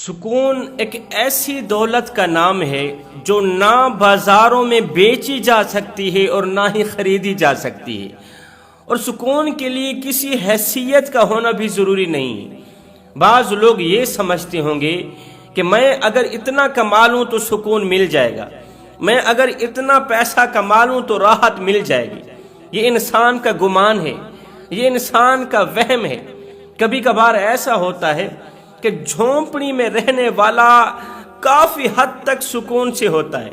سکون ایک ایسی دولت کا نام ہے جو نہ بازاروں میں بیچی جا سکتی ہے اور نہ ہی خریدی جا سکتی ہے، اور سکون کے لیے کسی حیثیت کا ہونا بھی ضروری نہیں ہے۔ بعض لوگ یہ سمجھتے ہوں گے کہ میں اگر اتنا کما لوں تو سکون مل جائے گا، میں اگر اتنا پیسہ کما لوں تو راحت مل جائے گی۔ یہ انسان کا گمان ہے، یہ انسان کا وہم ہے۔ کبھی کبھار ایسا ہوتا ہے کہ جھونپڑی میں رہنے والا کافی حد تک سکون سے ہوتا ہے،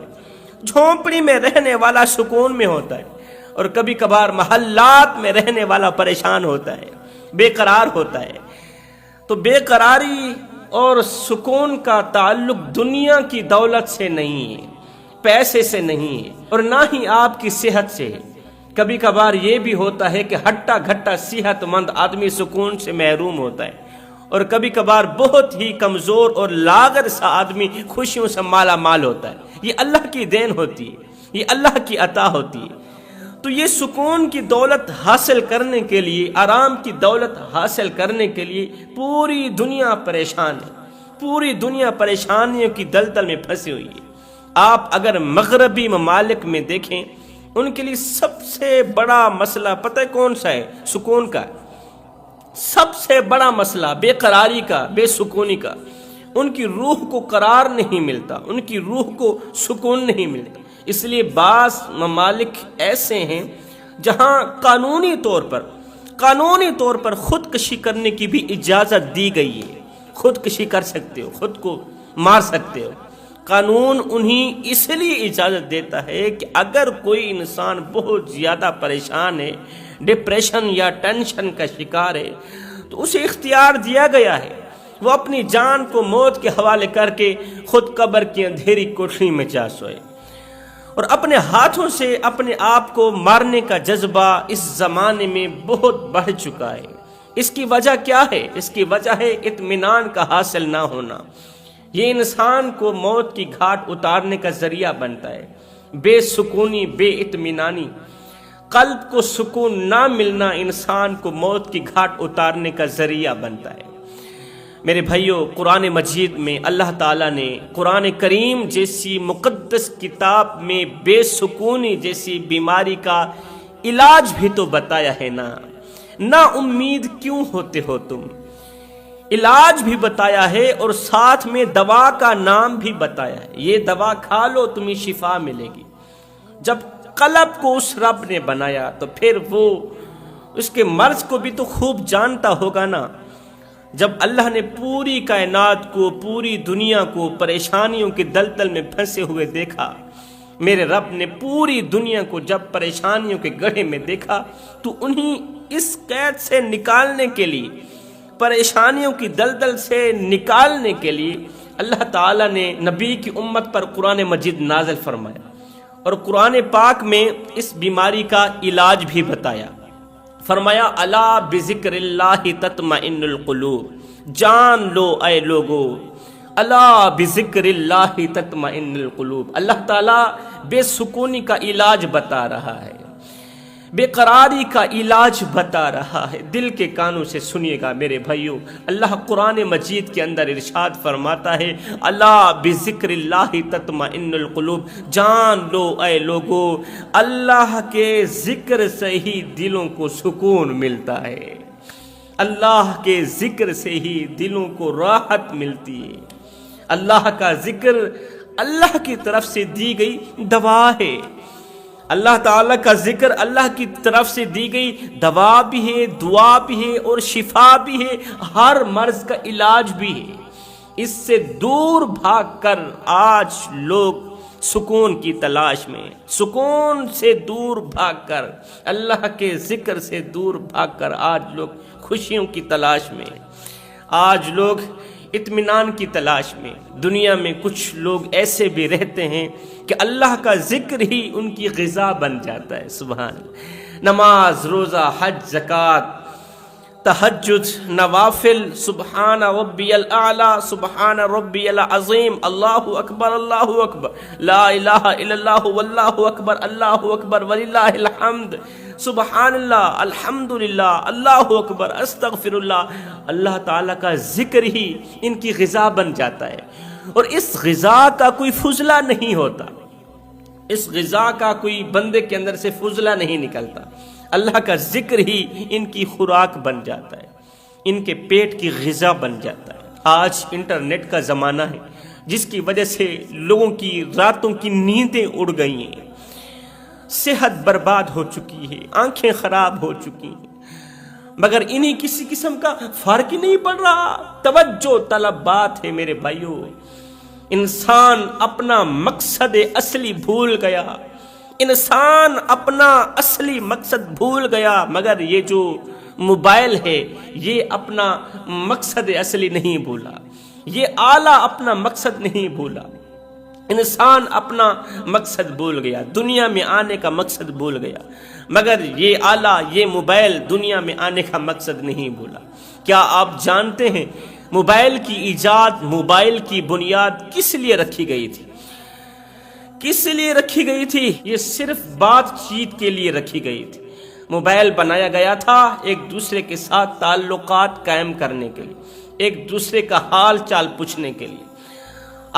جھونپڑی میں رہنے والا سکون میں ہوتا ہے، اور کبھی کبھار محلات میں رہنے والا پریشان ہوتا ہے، بے قرار ہوتا ہے۔ تو بے قراری اور سکون کا تعلق دنیا کی دولت سے نہیں ہے، پیسے سے نہیں ہے، اور نہ ہی آپ کی صحت سے ہے۔ کبھی کبھار یہ بھی ہوتا ہے کہ ہٹا گھٹا صحت مند آدمی سکون سے محروم ہوتا ہے، اور کبھی کبھار بہت ہی کمزور اور لاغر سا آدمی خوشیوں سے مالا مال ہوتا ہے۔ یہ اللہ کی دین ہوتی ہے، یہ اللہ کی عطا ہوتی ہے۔ تو یہ سکون کی دولت حاصل کرنے کے لیے، آرام کی دولت حاصل کرنے کے لیے پوری دنیا پریشان ہے، پوری دنیا پریشانیوں کی دلدل میں پھنسی ہوئی ہے۔ آپ اگر مغربی ممالک میں دیکھیں، ان کے لیے سب سے بڑا مسئلہ پتہ ہے کون سا ہے؟ سکون کا۔ سب سے بڑا مسئلہ بے قراری کا، بے سکونی کا۔ ان کی روح کو قرار نہیں ملتا، ان کی روح کو سکون نہیں ملتا۔ اس لیے بعض ممالک ایسے ہیں جہاں قانونی طور پر خودکشی کرنے کی بھی اجازت دی گئی ہے۔ خودکشی کر سکتے ہو، خود کو مار سکتے ہو۔ قانون انہیں اس لیے اجازت دیتا ہے کہ اگر کوئی انسان بہت زیادہ پریشان ہے، ڈپریشن یا ٹینشن کا شکار ہے، تو اسے اختیار دیا گیا ہے وہ اپنی جان کو موت کے حوالے کر کے خود قبر کی اندھیری کوٹھری میں جا سوئے۔ اور اپنے ہاتھوں سے اپنے آپ کو مارنے کا جذبہ اس زمانے میں بہت بڑھ چکا ہے۔ اس کی وجہ کیا ہے؟ اس کی وجہ ہے اطمینان کا حاصل نہ ہونا۔ یہ انسان کو موت کی گھاٹ اتارنے کا ذریعہ بنتا ہے۔ بے سکونی، بے اطمینانی، قلب کو سکون نہ ملنا انسان کو موت کی گھاٹ اتارنے کا ذریعہ بنتا ہے۔ میرے بھائیوں، قرآن مجید میں اللہ تعالیٰ نے قرآن کریم جیسی مقدس کتاب میں بے سکونی جیسی بیماری کا علاج بھی تو بتایا ہے نا امید کیوں ہوتے ہو تم، علاج بھی بتایا ہے اور ساتھ میں دوا کا نام بھی بتایا ہے۔ یہ دوا کھا لو تمہیں شفا ملے گی۔ جب قلب کو اس رب نے بنایا تو پھر وہ اس کے مرض کو بھی تو خوب جانتا ہوگا نا۔ جب اللہ نے پوری کائنات کو، پوری دنیا کو پریشانیوں کے دلدل میں پھنسے ہوئے دیکھا، میرے رب نے پوری دنیا کو جب پریشانیوں کے گڑھے میں دیکھا تو انہیں اس قید سے نکالنے کے لیے، پریشانیوں کی دلدل سے نکالنے کے لیے اللہ تعالیٰ نے نبی کی امت پر قرآن مجید نازل فرمایا، اور قرآن پاک میں اس بیماری کا علاج بھی بتایا۔ فرمایا الا بذکر اللہ تطمئن القلوب، جان لو اے لوگو، الا بذکر اللہ تطمئن القلوب۔ اللہ تعالیٰ بے سکونی کا علاج بتا رہا ہے، بے قراری کا علاج بتا رہا ہے۔ دل کے کانوں سے سنیے گا میرے بھائیوں، اللہ قرآن مجید کے اندر ارشاد فرماتا ہے الا بذکر اللہ تطمئن القلوب، جان لو اے لوگو، اللہ کے ذکر سے ہی دلوں کو سکون ملتا ہے، اللہ کے ذکر سے ہی دلوں کو راحت ملتی ہے۔ اللہ کا ذکر اللہ کی طرف سے دی گئی دوا ہے، اللہ تعالیٰ کا ذکر اللہ کی طرف سے دی گئی دوا بھی ہے، دعا بھی ہے، اور شفا بھی ہے، ہر مرض کا علاج بھی ہے۔ اس سے دور بھاگ کر آج لوگ سکون کی تلاش میں، سکون سے دور بھاگ کر، اللہ کے ذکر سے دور بھاگ کر آج لوگ خوشیوں کی تلاش میں، آج لوگ اطمینان کی تلاش میں۔ دنیا میں کچھ لوگ ایسے بھی رہتے ہیں کہ اللہ کا ذکر ہی ان کی غذا بن جاتا ہے۔ سبحان اللہ، نماز، روزہ، حج، زکوٰۃ، تہجد، نوافل، سبحان ربی الاعلی، سبحان ربی العظیم، اللہ اکبر، اللہ اکبر، لا الہ الا اللہ واللہ اکبر، اللہ اکبر وللہ الحمد، سبحان اللہ، الحمدللہ، اللہ اکبر، استغفر اللہ، اللہ تعالیٰ کا ذکر ہی ان کی غذا بن جاتا ہے۔ اور اس غذا کا کوئی فضلہ نہیں ہوتا، اس غذا کا کوئی بندے کے اندر سے فضلہ نہیں نکلتا، اللہ کا ذکر ہی ان کی خوراک بن جاتا ہے، ان کے پیٹ کی غذا بن جاتا ہے۔ آج انٹرنیٹ کا زمانہ ہے جس کی وجہ سے لوگوں کی راتوں کی نیندیں اڑ گئی ہیں، صحت برباد ہو چکی ہے، آنکھیں خراب ہو چکی ہیں، مگر انہیں کسی قسم کا فرق ہی نہیں پڑ رہا۔ توجہ طلب بات ہے میرے بھائیوں، انسان اپنا مقصد اصلی بھول گیا، انسان اپنا اصلی مقصد بھول گیا، مگر یہ جو موبائل ہے یہ اپنا مقصد اصلی نہیں بھولا، یہ آلہ اپنا مقصد نہیں بھولا۔ انسان اپنا مقصد بھول گیا، دنیا میں آنے کا مقصد بھول گیا، مگر یہ آلہ، یہ موبائل دنیا میں آنے کا مقصد نہیں بھولا۔ کیا آپ جانتے ہیں موبائل کی ایجاد، موبائل کی بنیاد کس لیے رکھی گئی تھی؟ کس لیے رکھی گئی تھی؟ یہ صرف بات چیت کے لیے رکھی گئی تھی۔ موبائل بنایا گیا تھا ایک دوسرے کے ساتھ تعلقات قائم کرنے کے لیے، ایک دوسرے کا حال چال پوچھنے کے لیے۔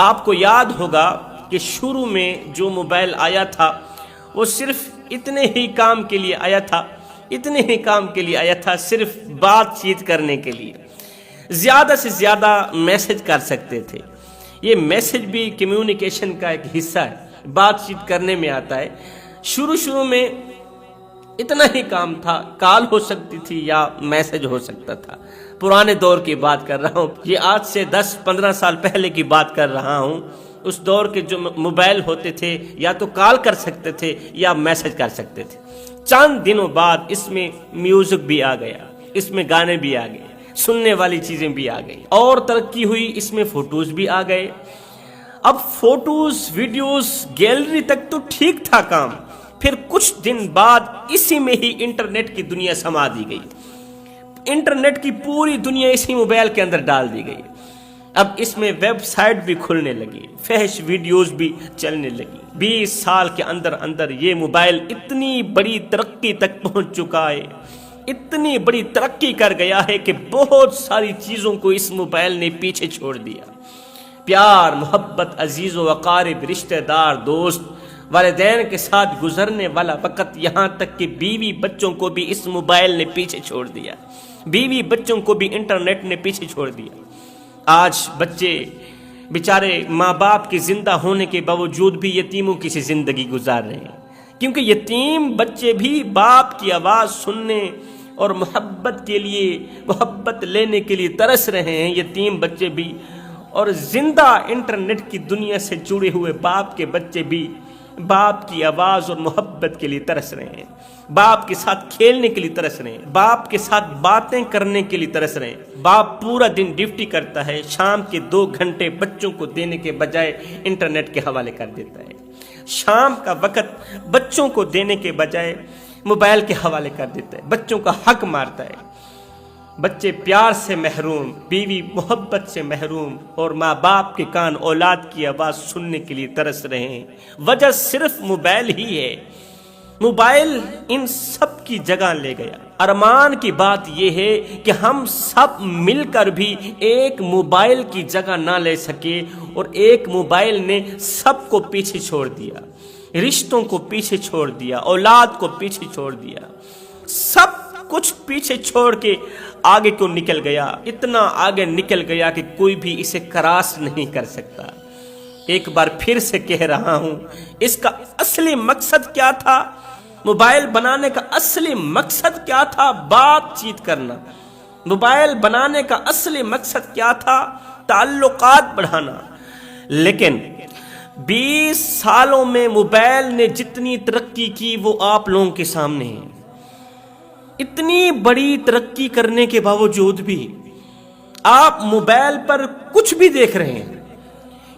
آپ کو یاد ہوگا کہ شروع میں جو موبائل آیا تھا وہ صرف اتنے ہی کام کے لیے آیا تھا، اتنے ہی کام کے لیے آیا تھا، صرف بات چیت کرنے کے لیے۔ زیادہ سے زیادہ میسج کر سکتے تھے، یہ میسج بھی کمیونیکیشن کا ایک حصہ ہے، بات چیت کرنے میں آتا ہے۔ شروع میں اتنا ہی کام تھا، کال ہو سکتی تھی یا میسج ہو سکتا تھا۔ پرانے دور کی بات کر رہا ہوں، یہ آج سے 10-15 سال پہلے کی بات کر رہا ہوں۔ اس دور کے جو موبائل ہوتے تھے یا تو کال کر سکتے تھے یا میسج کر سکتے تھے۔ چند دنوں بعد اس میں میوزک بھی آ گیا، اس میں گانے بھی آ گئے، سننے والی چیزیں بھی آ گئی، اور ترقی ہوئی، اس میں فوٹوز بھی آ گئے۔ اب فوٹوز، ویڈیوز، گیلری تک تو ٹھیک تھا کام، پھر کچھ دن بعد اسی میں ہی انٹرنیٹ کی دنیا سما دی گئی، انٹرنیٹ کی پوری دنیا اسی موبائل کے اندر ڈال دی گئی۔ اب اس میں ویب سائٹ بھی کھلنے لگی، فحش ویڈیوز بھی چلنے لگی۔ 20 سال کے اندر یہ موبائل اتنی بڑی ترقی تک پہنچ چکا ہے، اتنی بڑی ترقی کر گیا ہے کہ بہت ساری چیزوں کو اس موبائل نے پیچھے چھوڑ دیا۔ پیار، محبت، عزیز و اقارب، رشتہ دار، دوست، والدین کے ساتھ گزرنے والا وقت، یہاں تک کہ بیوی بچوں کو بھی اس موبائل نے پیچھے چھوڑ دیا، بیوی بچوں کو بھی انٹرنیٹ نے پیچھے چھوڑ دیا۔ آج بچے بیچارے ماں باپ کے زندہ ہونے کے باوجود بھی یتیموں کی سی زندگی گزار رہے ہیں، کیونکہ یتیم بچے بھی باپ کی آواز سننے اور محبت کے لیے، محبت لینے کے لیے ترس رہے ہیں، یتیم بچے بھی، اور زندہ انٹرنیٹ کی دنیا سے جڑے ہوئے باپ کے بچے بھی باپ کی آواز اور محبت کے لیے ترس رہے ہیں، باپ کے ساتھ کھیلنے کے لیے ترس رہے ہیں، باپ کے ساتھ باتیں کرنے کے لیے ترس رہے ہیں۔ باپ پورا دن ڈیوٹی کرتا ہے، شام کے 2 گھنٹے بچوں کو دینے کے بجائے انٹرنیٹ کے حوالے کر دیتا ہے، شام کا وقت بچوں کو دینے کے بجائے موبائل کے حوالے کر دیتا ہے، بچوں کا حق مارتا ہے۔ بچے پیار سے محروم، بیوی محبت سے محروم، اور ماں باپ کے کان اولاد کی آواز سننے کے لیے ترس رہے ہیں۔ وجہ صرف موبائل ہی ہے، موبائل ان سب کی جگہ لے گیا۔ ارمان کی بات یہ ہے کہ ہم سب مل کر بھی ایک موبائل کی جگہ نہ لے سکے، اور ایک موبائل نے سب کو پیچھے چھوڑ دیا، رشتوں کو پیچھے چھوڑ دیا، اولاد کو پیچھے چھوڑ دیا، سب کچھ پیچھے چھوڑ کے آگے کو نکل گیا، اتنا آگے نکل گیا کہ کوئی بھی اسے کراس نہیں کر سکتا۔ ایک بار پھر سے کہہ رہا ہوں، اس کا اصلی مقصد کیا تھا؟ موبائل بنانے کا اصلی مقصد کیا تھا؟ بات چیت کرنا۔ موبائل بنانے کا اصلی مقصد کیا تھا؟ تعلقات بڑھانا۔ لیکن 20 سالوں میں موبائل نے جتنی ترقی کی وہ آپ لوگوں کے سامنے ہے۔ اتنی بڑی ترقی کرنے کے باوجود بھی آپ موبائل پر کچھ بھی دیکھ رہے ہیں،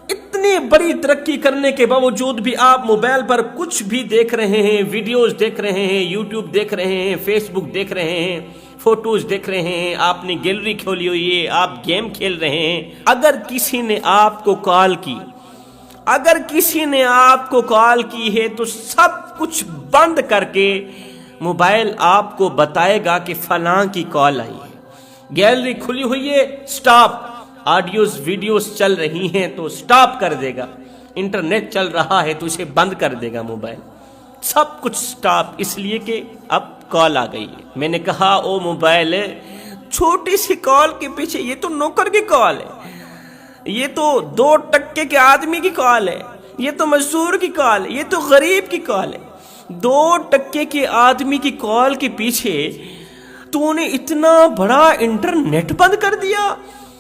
اتنی بڑی ترقی کرنے کے باوجود بھی آپ موبائل پر کچھ بھی دیکھ رہے ہیں، ویڈیوز دیکھ رہے ہیں، یوٹیوب دیکھ رہے ہیں، فیس بک دیکھ رہے ہیں، فوٹوز دیکھ رہے ہیں، آپ نے گیلری کھولی ہوئی ہے، آپ گیم کھیل رہے ہیں۔ اگر کسی نے آپ کو کال کی، اگر کسی نے آپ کو کال کی ہے تو سب کچھ بند کر کے موبائل آپ کو بتائے گا کہ فلاں کی کال آئی ہے، گیلری کھلی ہوئی ہے سٹاپ، آڈیوز ویڈیوز چل رہی ہیں تو سٹاپ کر دے گا، انٹرنیٹ چل رہا ہے تو اسے بند کر دے گا موبائل، سب کچھ سٹاپ، اس لیے کہ اب کال آ گئی ہے۔ میں نے کہا او موبائل، چھوٹی سی کال کے پیچھے یہ تو نوکر کی کال ہے، یہ تو 2% کے آدمی کی کال ہے، یہ تو مزدور کی کال ہے، یہ تو غریب کی کال ہے۔ 2% کے آدمی کی کال کے پیچھے تو نے اتنا بڑا انٹرنیٹ بند کر دیا،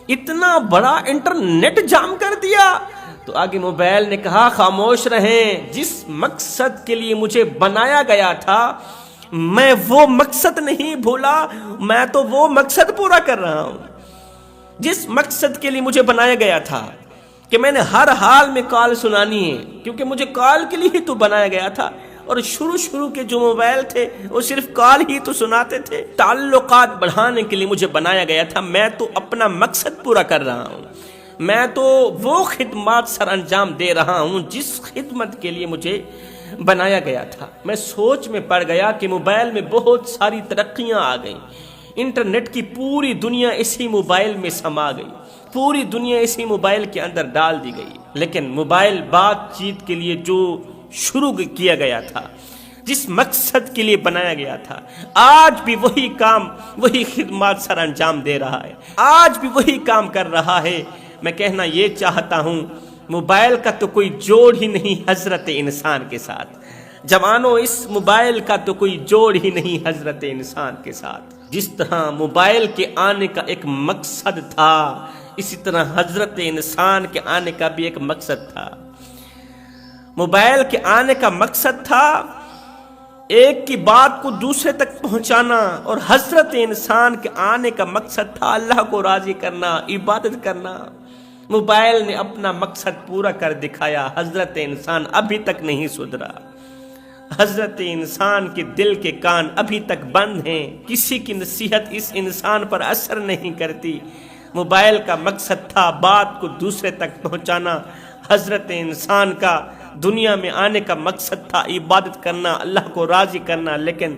اتنا بڑا انٹرنیٹ جام کر دیا۔ تو آگے موبائل نے کہا خاموش رہیں، جس مقصد کے لیے مجھے بنایا گیا تھا میں وہ مقصد نہیں بھولا، میں تو وہ مقصد پورا کر رہا ہوں۔ جس مقصد کے لیے مجھے بنایا گیا تھا کہ میں نے ہر حال میں کال سنانی ہے، کیونکہ مجھے کال کے لیے ہی تو بنایا گیا تھا، اور شروع کے جو موبائل تھے وہ صرف کال ہی تو سناتے تھے۔ تعلقات بڑھانے کے لیے مجھے بنایا گیا تھا، میں تو اپنا مقصد پورا کر رہا ہوں، میں تو وہ خدمات سر انجام دے رہا ہوں جس خدمت کے لیے مجھے بنایا گیا تھا۔ میں سوچ میں پڑ گیا کہ موبائل میں بہت ساری ترقیاں آ گئیں، انٹرنیٹ کی پوری دنیا اسی موبائل میں سما گئی، پوری دنیا اسی موبائل کے اندر ڈال دی گئی، لیکن موبائل بات چیت کے لیے جو شروع کیا گیا تھا، جس مقصد کے لیے بنایا گیا تھا، آج بھی وہی کام، وہی خدمات سر انجام دے رہا ہے، آج بھی وہی کام کر رہا ہے۔ میں کہنا یہ چاہتا ہوں موبائل کا تو کوئی جوڑ ہی نہیں حضرت انسان کے ساتھ، جوانوں اس موبائل کا تو کوئی جوڑ ہی نہیں حضرت انسان کے ساتھ۔ جس طرح موبائل کے آنے کا ایک مقصد تھا، اسی طرح حضرت انسان کے آنے کا بھی ایک مقصد تھا۔ موبائل کے آنے کا مقصد تھا ایک کی بات کو دوسرے تک پہنچانا، اور حضرت انسان کے آنے کا مقصد تھا اللہ کو راضی کرنا، عبادت کرنا۔ موبائل نے اپنا مقصد پورا کر دکھایا، حضرت انسان ابھی تک نہیں سدھرا، حضرت انسان کے دل کے کان ابھی تک بند ہیں، کسی کی نصیحت اس انسان پر اثر نہیں کرتی۔ موبائل کا مقصد تھا بات کو دوسرے تک پہنچانا، حضرت انسان کا دنیا میں آنے کا مقصد تھا عبادت کرنا، اللہ کو راضی کرنا، لیکن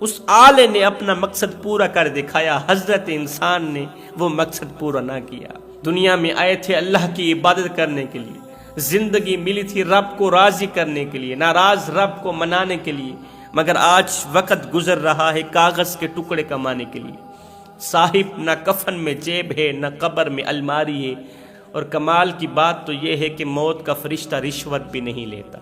اس آلے نے اپنا مقصد پورا کر دکھایا، حضرت انسان نے وہ مقصد پورا نہ کیا۔ دنیا میں آئے تھے اللہ کی عبادت کرنے کے لیے، زندگی ملی تھی رب کو راضی کرنے کے لیے، ناراض رب کو منانے کے لیے، مگر آج وقت گزر رہا ہے کاغذ کے ٹکڑے کمانے کے لیے۔ صاحب نہ کفن میں جیب ہے، نہ قبر میں الماری ہے، اور کمال کی بات تو یہ ہے کہ موت کا فرشتہ رشوت بھی نہیں لیتا۔